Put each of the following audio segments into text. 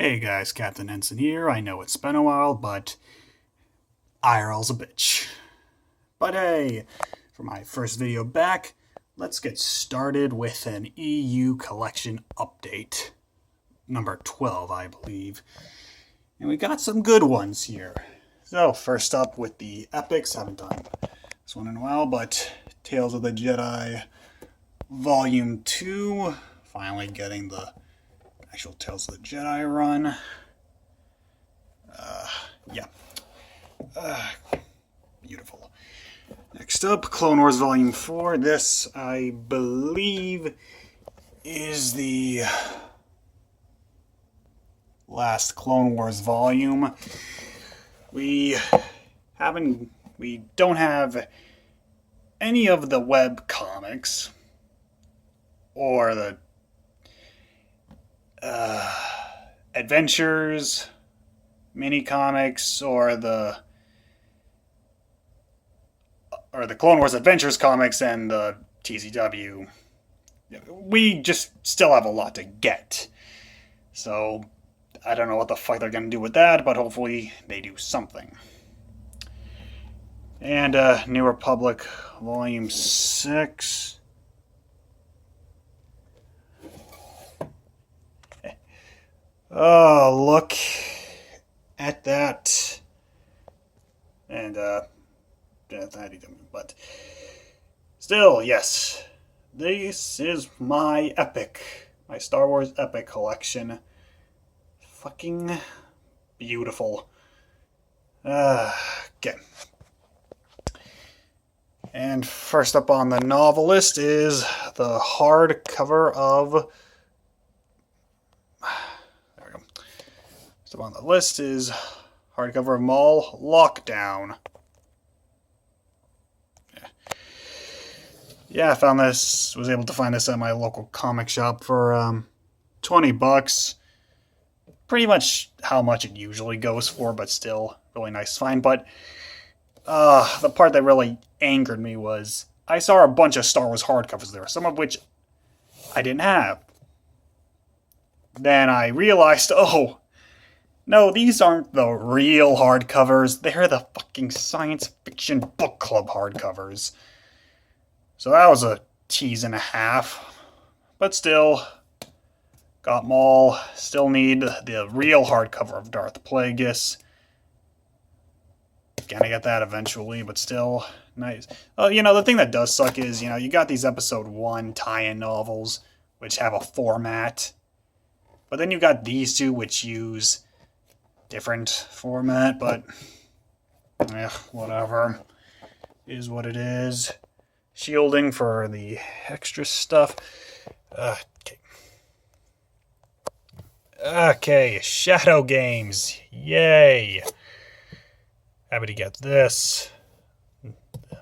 Hey guys, Captain Ensign here. I know it's been a while, but IRL's a bitch. But hey, for my first video back, let's get started with an EU collection update. Number 12, I believe. And we got some good ones here. So, first up with the epics. Haven't done this one in a while, but Tales of the Jedi Volume 2. Finally getting the actual Tales of the Jedi run. Beautiful. Next up, Clone Wars Volume 4. This, I believe, is the last Clone Wars volume. We don't have any of the web comics or the adventures, mini comics, or the Clone Wars Adventures comics and the TCW. We just still have a lot to get. So I don't know what the fuck they're gonna do with that, but hopefully they do something. And New Republic Volume 6. Oh, look at that. And, but still, yes. This is my epic. My Star Wars epic collection. Fucking beautiful. Okay. And first up on the novel list is the hardcover of... So on the list is hardcover of Maul Lockdown. Yeah, I found this, was able to find this at my local comic shop for $20. Pretty much how much it usually goes for, but still really nice find. But the part that really angered me was I saw a bunch of Star Wars hardcovers there, some of which I didn't have. Then I realized, oh, no, these aren't the real hardcovers. They're the fucking science fiction book club hardcovers. So that was a tease and a half. But still, got Maul. Still need the real hardcover of Darth Plagueis. Gonna get that eventually, but still, nice. The thing that does suck is, you got these episode 1 tie-in novels, which have a format. But then you got these two, which use different format, but whatever. Is what it is. Shielding for the extra stuff. Okay, Shadow Games. Yay. Happy to get this.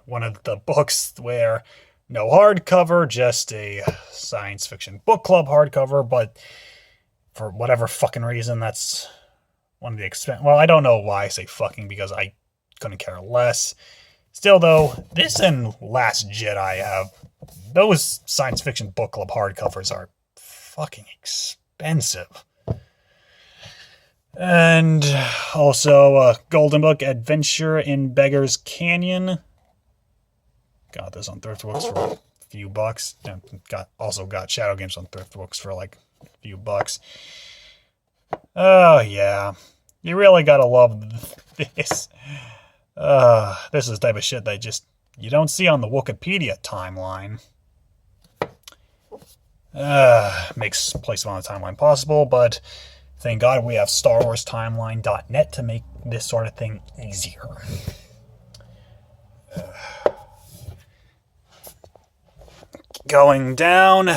One of the books where no hardcover, just a science fiction book club hardcover, but for whatever fucking reason, that's one of the expense. Well, I don't know why I say fucking, because I couldn't care less. Still, though, this and Last Jedi have... Those science fiction book club hardcovers are fucking expensive. And also, Golden Book Adventure in Beggar's Canyon. Got this on ThriftBooks for a few bucks. Also got Shadow Games on ThriftBooks for like a few bucks. Oh, yeah. You really gotta love this. This is the type of shit that you don't see on the Wikipedia timeline. Makes placement on the timeline possible, but thank God we have StarWarsTimeline.net to make this sort of thing easier. Going down,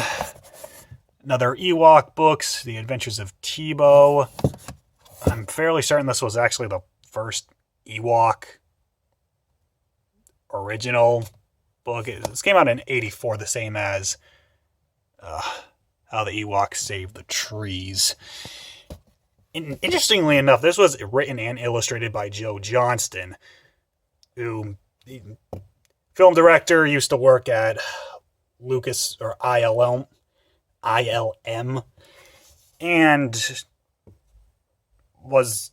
another Ewok books, The Adventures of Teebo. I'm fairly certain this was actually the first Ewok original book. This came out in '84, the same as How the Ewoks Saved the Trees. Interestingly enough, this was written and illustrated by Joe Johnston, who, film director, used to work at Lucas or ILM, and was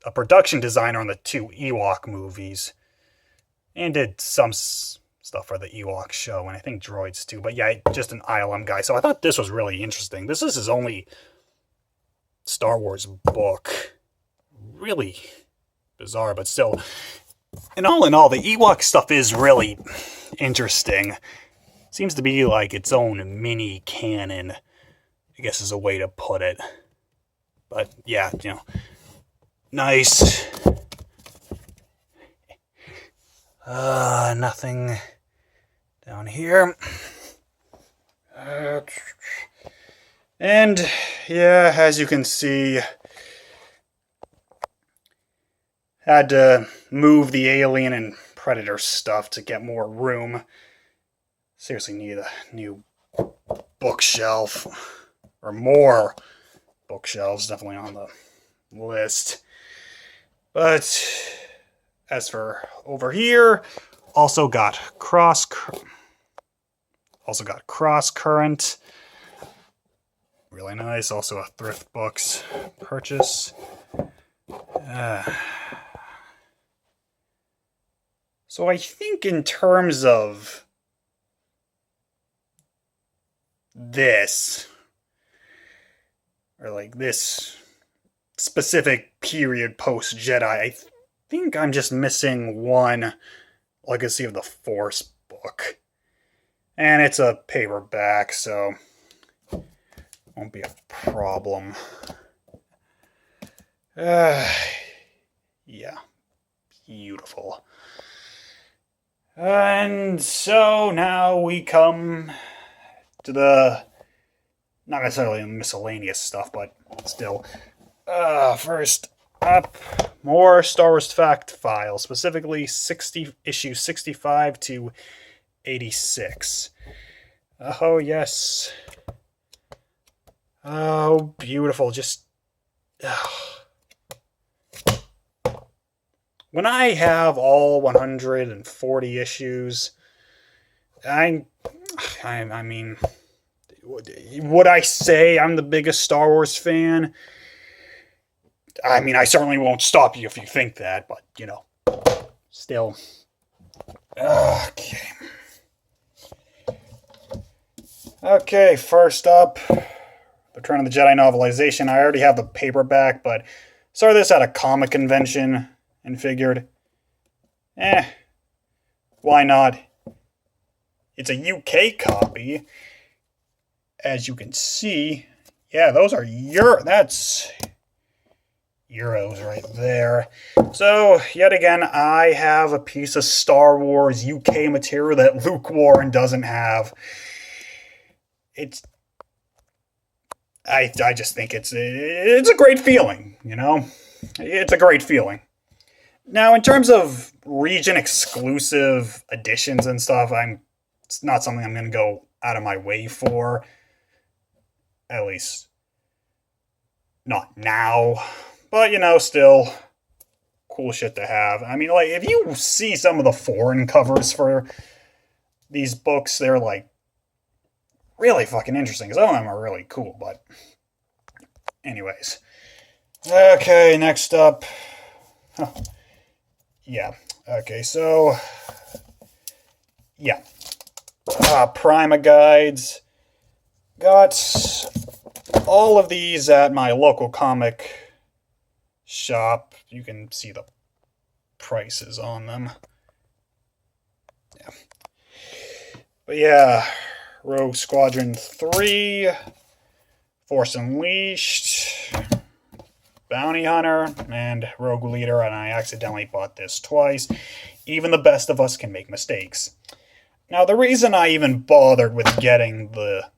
a production designer on the 2 Ewok movies, and did some stuff for the Ewok show, and I think Droids too. But yeah, just an ILM guy. So I thought this was really interesting. This is his only Star Wars book. Really bizarre, but still. And all in all, the Ewok stuff is really interesting. Seems to be like its own mini canon, I guess is a way to put it. But yeah, nice. Nothing down here. And yeah, as you can see, had to move the Alien and Predator stuff to get more room. Seriously need a new bookshelf, or more bookshelves, definitely on the list. But as for over here, also got Cross Current. Really nice. Also a Thrift Books purchase. So I think in terms of this, or like this specific period post-Jedi, I think I'm just missing one Legacy of the Force book. And it's a paperback, so won't be a problem. Yeah, beautiful. And so now we come to the, not necessarily miscellaneous stuff, but still. First up, more Star Wars Fact File, specifically issues 65 to 86. Oh, yes. Oh, beautiful. Just... When I have all 140 issues, I mean, would I say I'm the biggest Star Wars fan? I mean, I certainly won't stop you if you think that, but, still. Okay. Okay, first up, Return of the Jedi novelization. I already have the paperback, but saw this at a comic convention and figured, why not? It's a UK copy. As you can see, yeah, those are that's euros right there. So, yet again, I have a piece of Star Wars UK material that Luke Warren doesn't have. I just think it's a great feeling, It's a great feeling. Now, in terms of region-exclusive editions and stuff, it's not something I'm going to go out of my way for. At least, not now. But, still, cool shit to have. I mean, like, if you see some of the foreign covers for these books, they're, like, really fucking interesting. Some of them are really cool, but... Anyways. Okay, next up... Yeah. Okay, so... Yeah. Prima guides. Got all of these at my local comic shop. You can see the prices on them. Yeah. But yeah, Rogue Squadron 3, Force Unleashed, Bounty Hunter, and Rogue Leader, and I accidentally bought this twice. Even the best of us can make mistakes. Now, the reason I even bothered with getting the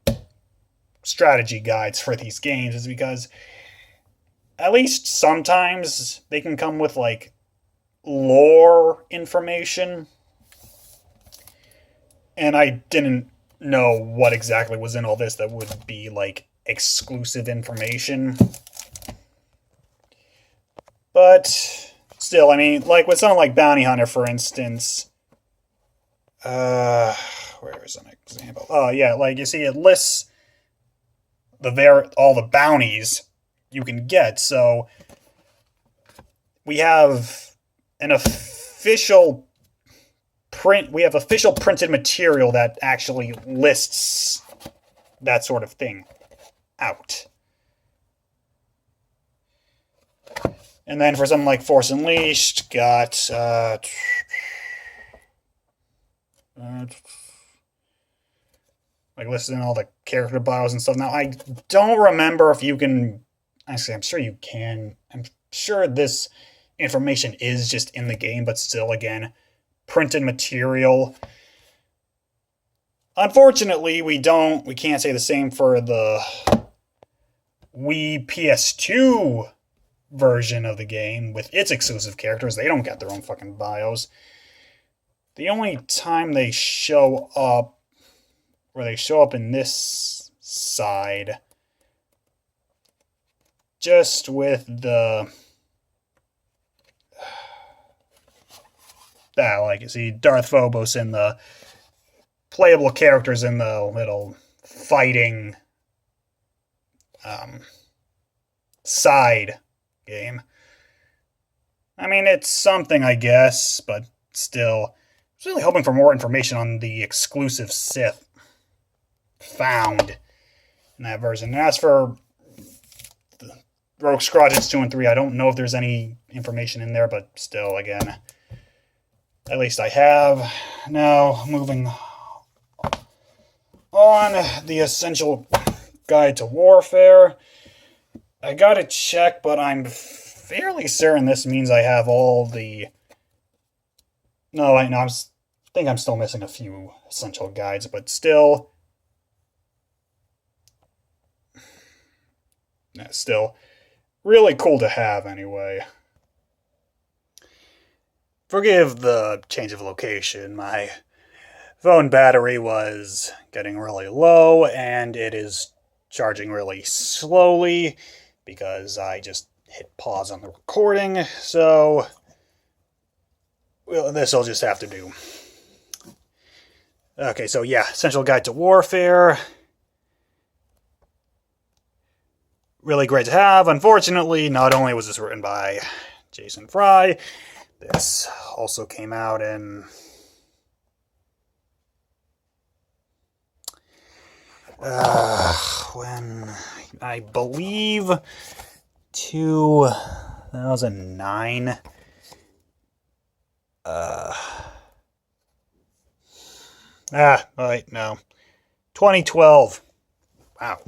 strategy guides for these games is because at least sometimes they can come with, like, lore information. And I didn't know what exactly was in all this that would be, like, exclusive information. But still, I mean, like with something like Bounty Hunter, for instance, where is an example? Oh, yeah, like you see, it lists all the bounties you can get. So we have an official print. We have official printed material that actually lists that sort of thing out. And then for something like Force Unleashed, got like listing all the character bios and stuff. Now I don't remember if you can. Actually, I'm sure you can. I'm sure this information is just in the game, but still, again, printed material. Unfortunately, we can't say the same for the Wii PS2 version of the game with its exclusive characters. They don't get their own fucking bios. The only time they show up, where they show up in this side, just with the like you see Darth Phobos and the playable characters in the little fighting side game. I mean, it's something, I guess, but still, I was really hoping for more information on the exclusive Sith found in that version. And as for the Rogue Squadrons 2 and 3, I don't know if there's any information in there, but still, again, at least I have. Now, moving on, the Essential Guide to Warfare. I gotta check, but I'm fairly certain this means I have all the... No, I think I'm still missing a few essential guides, but still... Still really cool to have, anyway. Forgive the change of location. My phone battery was getting really low, and it is charging really slowly because I just hit pause on the recording, so well, this will just have to do. Okay, so yeah, Essential Guide to Warfare. Really great to have. Unfortunately, not only was this written by Jason Fry, this also came out in when I believe 2009. Wait, no. 2012. Wow.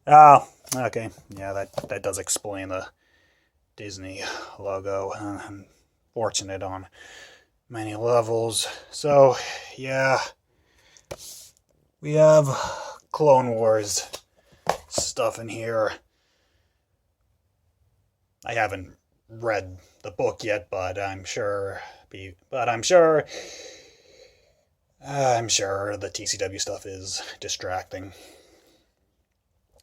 Oh, okay. Yeah, that does explain the Disney logo. Unfortunate on many levels. So, yeah. We have Clone Wars stuff in here. I haven't read the book yet, but I'm sure the TCW stuff is distracting.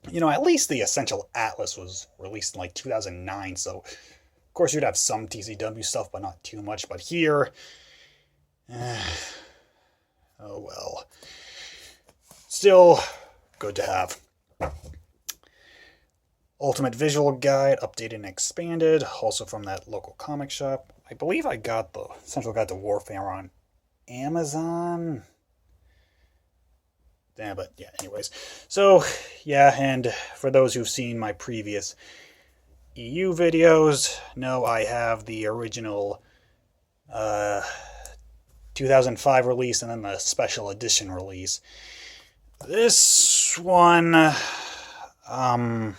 You know, at least the Essential Atlas was released in like 2009, so of course you'd have some TCW stuff, but not too much. But here, oh well. Still good to have. Ultimate Visual Guide, updated and expanded, also from that local comic shop. I believe I got the Essential Guide to Warfare on Amazon. Yeah, but yeah, anyways. So, yeah, and for those who've seen my previous EU videos, know I have the original 2005 release and then the special edition release. This one, when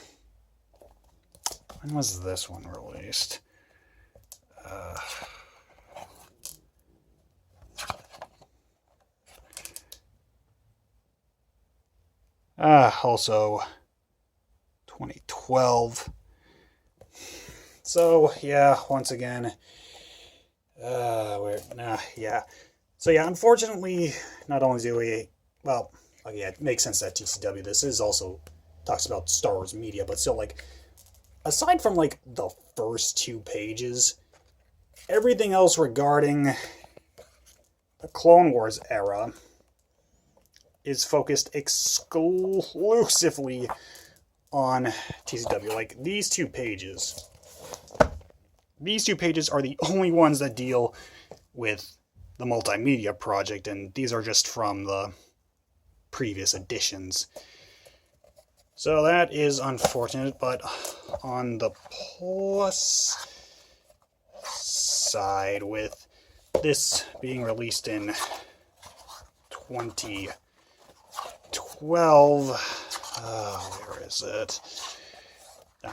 was this one released? Also 2012. So, yeah, once again, yeah. So, yeah, unfortunately, not only do we, well, yeah, it makes sense that TCW, this is also, talks about Star Wars media, but still, like, aside from, like, the first 2 pages, everything else regarding the Clone Wars era is focused exclusively on TCW. Like, these two pages. These two pages are the only ones that deal with the multimedia project, and these are just from the previous editions. So that is unfortunate, but on the plus side, with this being released in 2012, where is it? Yeah.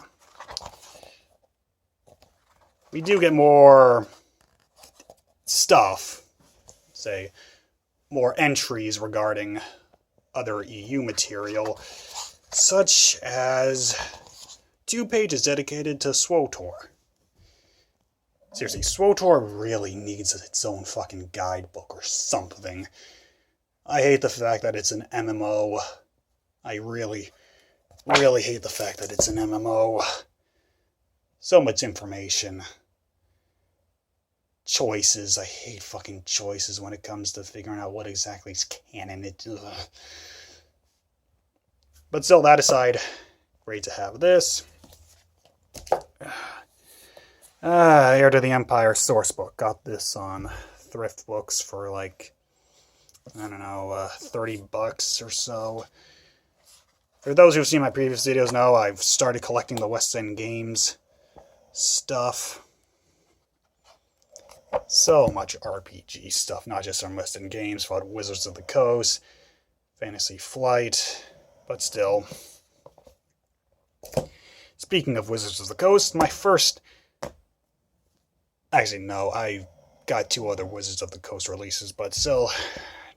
We do get more stuff, say, more entries regarding other EU material, such as 2 pages dedicated to SWTOR. Seriously, SWTOR really needs its own fucking guidebook or something. I hate the fact that it's an MMO. I really, really hate the fact that it's an MMO. So much information. Choices. I hate fucking choices when it comes to figuring out what exactly is canon. But still, that aside, great to have this. Heir to the Empire sourcebook. Got this on Thrift Books for like, I don't know, $30 or so. For those who've seen my previous videos know, I've started collecting the West End Games stuff. So much RPG stuff, not just from West End Games, but Wizards of the Coast, Fantasy Flight, but still. Speaking of Wizards of the Coast, my first... Actually, no, I got 2 other Wizards of the Coast releases, but still,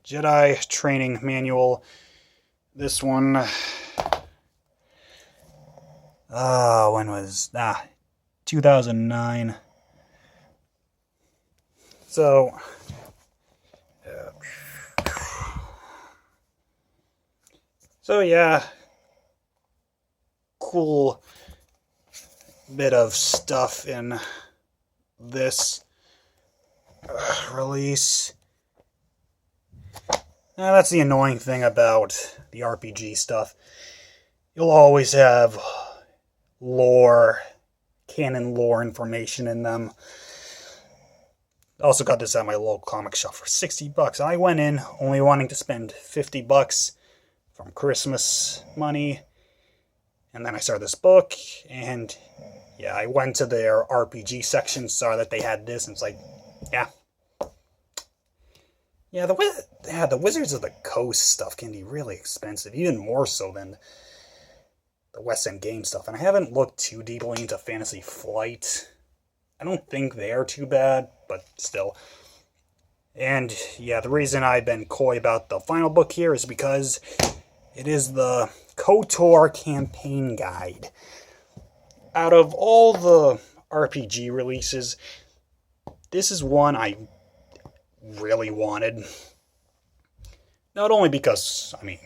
Jedi Training Manual. This one... when was... 2009. So... yeah, cool bit of stuff in this release. Now, that's the annoying thing about the RPG stuff. You'll always have lore, canon lore information in them. Also got this at my local comic shop for $60. I went in only wanting to spend $50 from Christmas money, and then I started this book, and yeah, I went to their RPG section, saw that they had this, and it's like, yeah, the Wizards of the Coast stuff can be really expensive, even more so than the West End Game stuff. And I haven't looked too deeply into Fantasy Flight. I don't think they're too bad, but still. And yeah, the reason I've been coy about the final book here is because it is the KOTOR campaign guide. Out of all the RPG releases, this is one I really wanted. Not only because, I mean,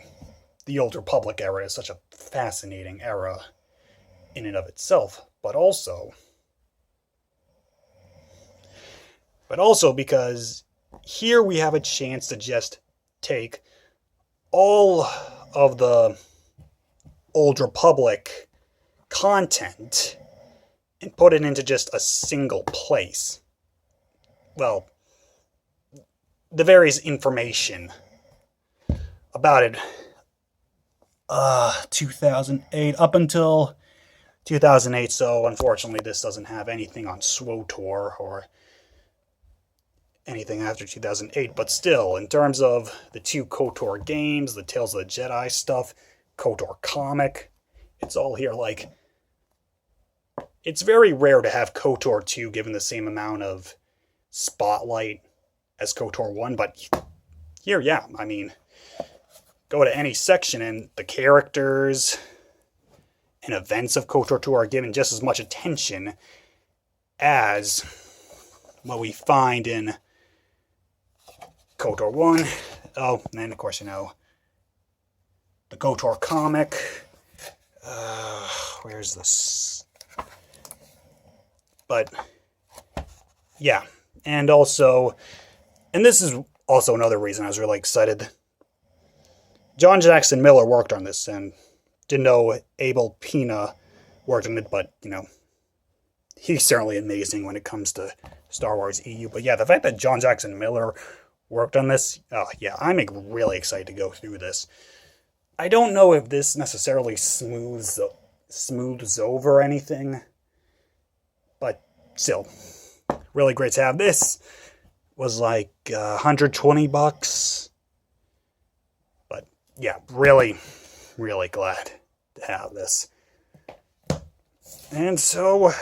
the Old Republic era is such a fascinating era in and of itself, but also because here we have a chance to just take all of the Old Republic content and put it into just a single place. Well, the various information about it. 2008, up until 2008, so unfortunately this doesn't have anything on SWTOR or anything after 2008, but still, in terms of the 2 KOTOR games, the Tales of the Jedi stuff, KOTOR comic, it's all here. Like, it's very rare to have KOTOR 2 given the same amount of spotlight as KOTOR 1, but here, yeah, I mean, go to any section and the characters and events of KOTOR 2 are given just as much attention as what we find in KOTOR 1. Oh, and then, of course, you know, the KOTOR comic. Where's this? But, yeah. And also, and this is also another reason I was really excited. John Jackson Miller worked on this, and didn't know Abel Pina worked on it, but, you know, he's certainly amazing when it comes to Star Wars EU. But yeah, the fact that John Jackson Miller worked on this, yeah, I'm really excited to go through this. I don't know if this necessarily smooths over anything, but still, really great to have this. Was like $120, but yeah, really glad to have this. And so,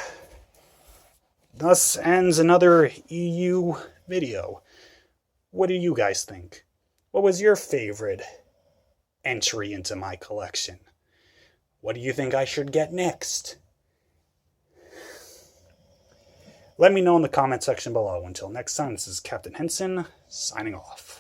thus ends another EU video. What do you guys think? What was your favorite entry into my collection? What do you think I should get next? Let me know in the comment section below. Until next time, this is Captain Henson, signing off.